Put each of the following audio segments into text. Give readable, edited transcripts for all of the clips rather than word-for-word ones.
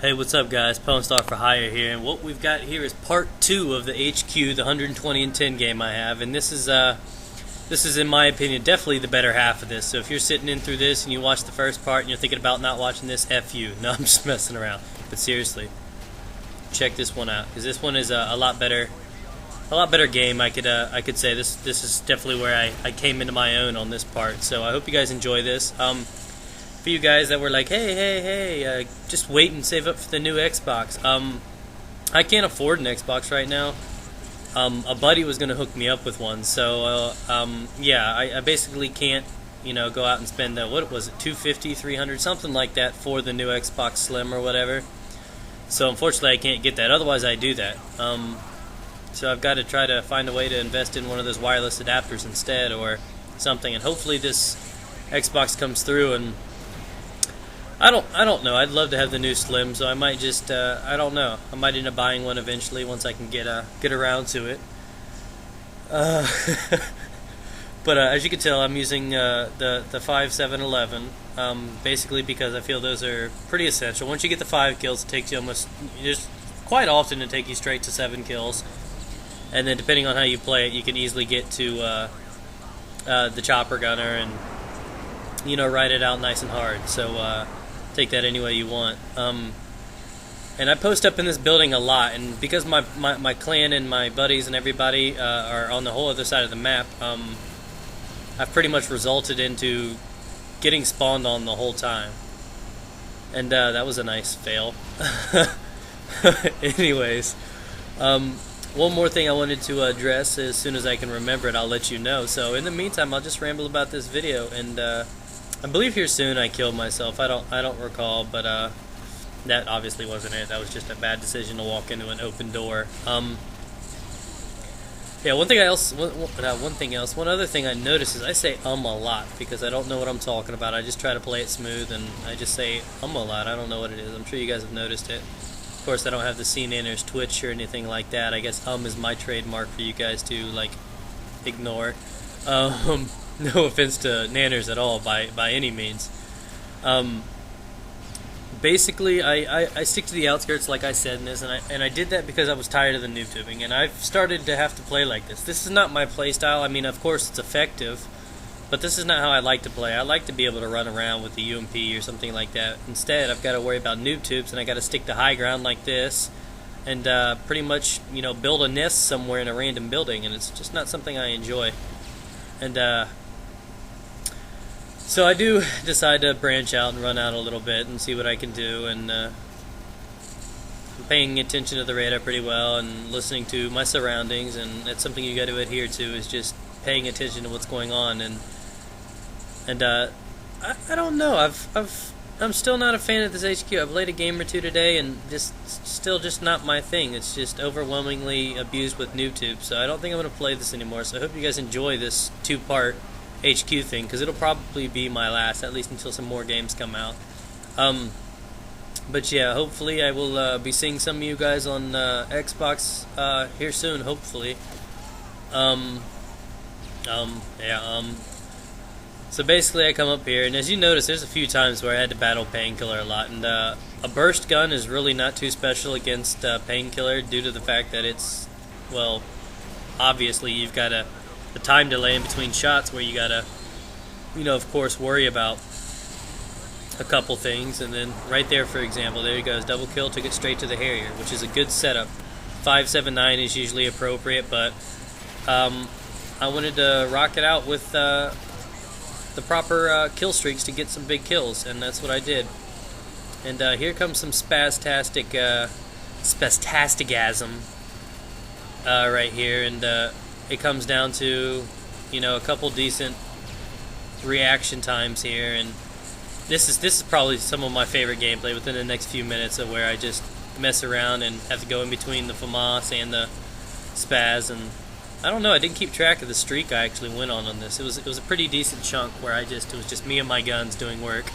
Hey, what's up, guys? Pwnstar for Hire here, and what we've got here is part 2 of the HQ, the 120 and 10 game I have, and this is in my opinion definitely the better half of this. So if you're sitting in through this and you watch the first part and you're thinking about not watching this, F you. No, I'm just messing around. But seriously, check this one out, because this one is a lot better game. I could say this is definitely where I came into my own on this part. So I hope you guys enjoy this. For you guys that were like, hey, just wait and save up for the new Xbox. I can't afford an Xbox right now. A buddy was going to hook me up with one, so yeah, I basically can't, go out and spend what was it, $250, $300, something like that for the new Xbox Slim or whatever. So unfortunately, I can't get that. Otherwise, I do that. So I've got to try to find a way to invest in one of those wireless adapters instead, or something. And hopefully, this Xbox comes through. And I don't know. I'd love to have the new Slim, so I might just I don't know. I might end up buying one eventually once I can get around to it. But as you can tell, I'm using the 5.7.11 basically because I feel those are pretty essential. Once you get the 5 kills, it takes you just quite often to take you straight to 7 kills, and then depending on how you play it, you can easily get to the chopper gunner and ride it out nice and hard. So take that any way you want. And I post up in this building a lot, and because my clan and my buddies and everybody are on the whole other side of the map, I've pretty much resulted into getting spawned on the whole time. And that was a nice fail. Anyways, one more thing I wanted to address. As soon as I can remember it, I'll let you know. So in the meantime, I'll just ramble about this video, and I believe here soon I killed myself. I don't recall, but that obviously wasn't it. That was just a bad decision to walk into an open door. Yeah, one other thing I noticed is I say a lot because I don't know what I'm talking about. I just try to play it smooth, and I just say a lot. I don't know what it is. I'm sure you guys have noticed it. Of course, I don't have the CNanners Twitch or anything like that. I guess is my trademark for you guys to ignore. No offense to Nanners at all by any means. Basically, I stick to the outskirts, like I said in this, and I did that because I was tired of the noob tubing, and I've started to have to play like this. This is not my play style. I mean, of course, it's effective, but this is not how I like to play. I like to be able to run around with the UMP or something like that. Instead, I've got to worry about noob tubes, and I got to stick to high ground like this, and pretty much, build a nest somewhere in a random building, and it's just not something I enjoy. And so I do decide to branch out and run out a little bit and see what I can do, and I'm paying attention to the radar pretty well and listening to my surroundings, and that's something you got to adhere to, is just paying attention to what's going on. And I don't know, I'm still not a fan of this HQ. I played a game or two today, and still not my thing. It's just overwhelmingly abused with noob tubes, so I don't think I'm going to play this anymore. So I hope you guys enjoy this 2-part HQ thing, because it'll probably be my last, at least until some more games come out. But yeah, hopefully I will be seeing some of you guys on Xbox here soon, hopefully. So basically I come up here, and as you notice, there's a few times where I had to battle Painkiller a lot, and a burst gun is really not too special against Painkiller due to the fact that it's, well, obviously you've got the time delay in between shots where you gotta, of course, worry about a couple things. And then right there, for example, there he goes, double kill, took it straight to the Harrier, which is a good setup. 5.7.9 is usually appropriate, but I wanted to rock it out with the proper kill streaks to get some big kills, and that's what I did. And here comes some spastasticasm right here, and it comes down to, a couple decent reaction times here, and this is probably some of my favorite gameplay within the next few minutes, of where I just mess around and have to go in between the FAMAS and the Spaz. And I don't know, I didn't keep track of the streak I actually went on this. It was a pretty decent chunk where it was just me and my guns doing work.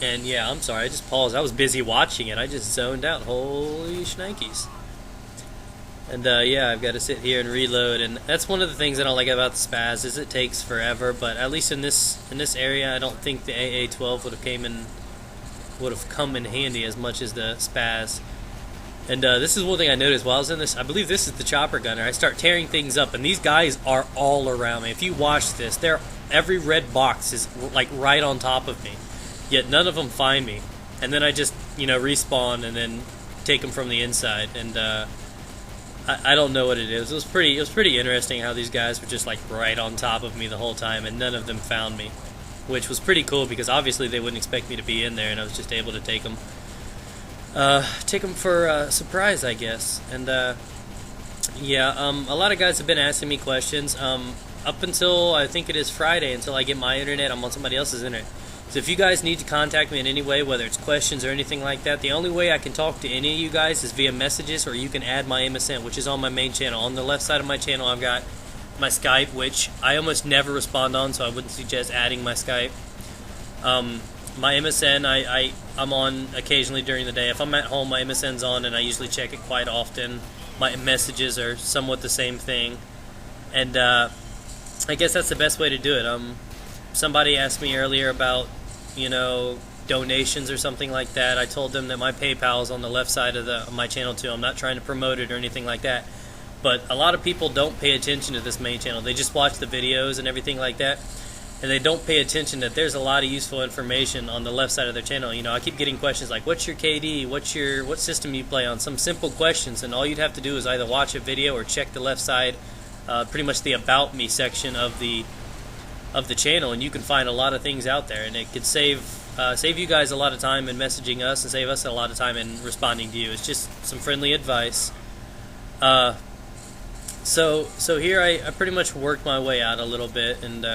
And yeah, I'm sorry, I just paused. I was busy watching it. I just zoned out. Holy shnikes. And yeah, I've got to sit here and reload, and that's one of the things I don't like about the Spaz is it takes forever. But at least in this area, I don't think the AA-12 would have come in handy as much as the Spaz. And this is one thing I noticed while I was in this. I believe this is the chopper gunner. I start tearing things up, and these guys are all around me. If you watch this, every red box is like right on top of me, yet none of them find me. And then I just respawn and then take them from the inside. And I don't know what it is. It was pretty interesting how these guys were just like right on top of me the whole time, and none of them found me, which was pretty cool because obviously they wouldn't expect me to be in there, and I was just able to take them. For a surprise, I guess. And yeah, a lot of guys have been asking me questions. Up until I think it is Friday, until I get my internet, I'm on somebody else's internet. So if you guys need to contact me in any way, whether it's questions or anything like that, the only way I can talk to any of you guys is via messages, or you can add my MSN, which is on my main channel. On the left side of my channel, I've got my Skype, which I almost never respond on, so I wouldn't suggest adding my Skype. My MSN, I'm on occasionally during the day. If I'm at home, my MSN's on, and I usually check it quite often. My messages are somewhat the same thing. And I guess that's the best way to do it. Somebody asked me earlier about, donations or something like that. I told them that my PayPal is on the left side of my channel too. I'm not trying to promote it or anything like that. But a lot of people don't pay attention to this main channel. They just watch the videos and everything like that. And they don't pay attention that there's a lot of useful information on the left side of their channel. I keep getting questions like, what's your KD? What system you play on? Some simple questions, and all you'd have to do is either watch a video or check the left side, pretty much the About Me section of the channel, and you can find a lot of things out there, and it could save you guys a lot of time in messaging us and save us a lot of time in responding to you. It's just some friendly advice. So here I pretty much worked my way out a little bit, and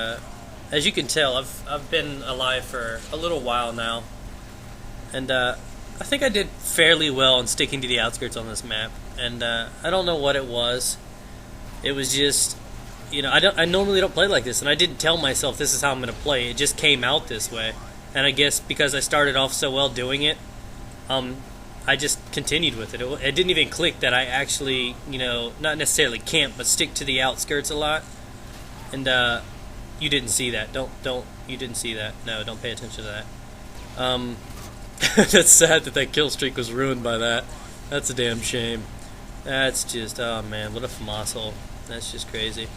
as you can tell, I've been alive for a little while now, and I think I did fairly well on sticking to the outskirts on this map. And I don't know what it was. It was just, I normally don't play like this, and I didn't tell myself this is how I'm going to play. It just came out this way, and I guess because I started off so well doing it, I just continued with it. It didn't even click that I actually, not necessarily camp, but stick to the outskirts a lot. And you didn't see that. You didn't see that. No, don't pay attention to that. That's sad that kill streak was ruined by that. That's a damn shame. That's just, oh man, what a FAMAS. That's just crazy.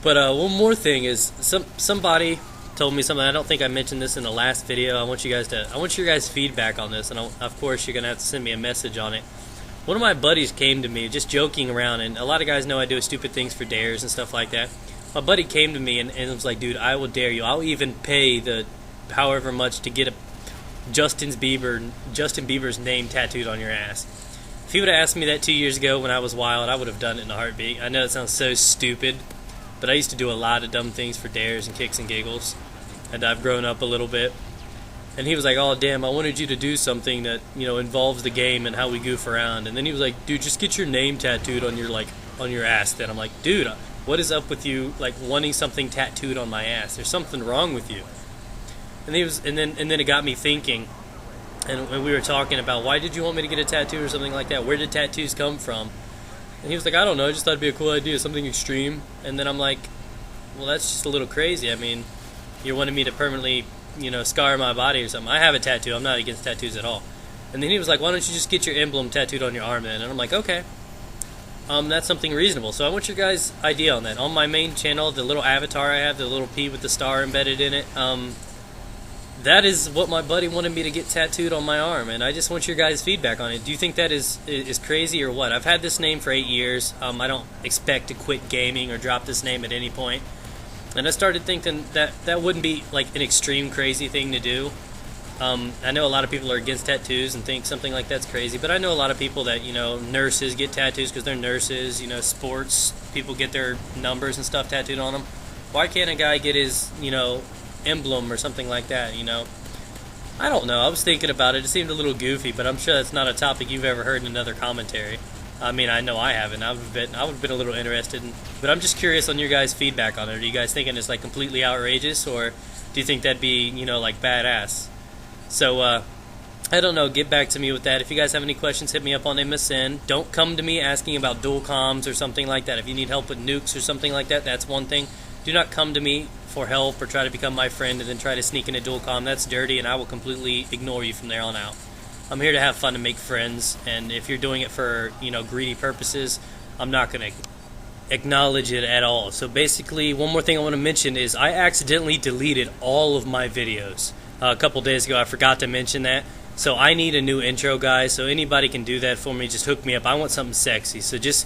But one more thing is, somebody told me something. I don't think I mentioned this in the last video. I want your guys' feedback on this, and of course you're gonna have to send me a message on it. One of my buddies came to me just joking around, and a lot of guys know I do stupid things for dares and stuff like that. My buddy came to me and was like, dude, I will dare you. I'll even pay the however much to get Justin Bieber's name tattooed on your ass. If he would have asked me that 2 years ago when I was wild, I would have done it in a heartbeat. I know it sounds so stupid, but I used to do a lot of dumb things for dares and kicks and giggles, and I've grown up a little bit. And he was like, oh damn, I wanted you to do something that involves the game and how we goof around. And then he was like, dude, just get your name tattooed on your ass. Then I'm like, dude, what is up with you wanting something tattooed on my ass? There's something wrong with you. And then it got me thinking, and we were talking about, why did you want me to get a tattoo or something like that? Where did tattoos come from? And he was like, I don't know, I just thought it'd be a cool idea, something extreme. And then I'm like, well, that's just a little crazy. I mean, you're wanting me to permanently, scar my body or something. I have a tattoo. I'm not against tattoos at all. And then he was like, why don't you just get your emblem tattooed on your arm then? And I'm like, okay. That's something reasonable. So I want your guys' idea on that. On my main channel, the little avatar I have, the little P with the star embedded in it, that is what my buddy wanted me to get tattooed on my arm, and I just want your guys' feedback on it. Do you think that is crazy or what? I've had this name for 8 years. I don't expect to quit gaming or drop this name at any point. And I started thinking that wouldn't be an extreme crazy thing to do. I know a lot of people are against tattoos and think something like that's crazy, but I know a lot of people that, nurses get tattoos because they're nurses, sports people get their numbers and stuff tattooed on them. Why can't a guy get his, emblem or something like that, I don't know. I was thinking about it. It seemed a little goofy, but I'm sure that's not a topic you've ever heard in another commentary. I mean, I know I haven't. I would have been a little interested, but I'm just curious on your guys' feedback on it. Are you guys thinking it's completely outrageous, or do you think that'd be, badass? So I don't know, get back to me with that. If you guys have any questions, hit me up on MSN. Don't come to me asking about dual comms or something like that. If you need help with nukes or something like that, that's one thing. Do not come to me for help or try to become my friend and then try to sneak in a dual comm. That's dirty, and I will completely ignore you from there on out. I'm here to have fun and make friends, and if you're doing it for, greedy purposes, I'm not going to acknowledge it at all. So basically, one more thing I want to mention is I accidentally deleted all of my videos a couple days ago. I forgot to mention that. So I need a new intro, guys. So anybody can do that for me. Just hook me up. I want something sexy. So just,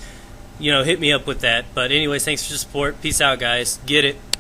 hit me up with that. But anyways, thanks for the support. Peace out, guys. Get it.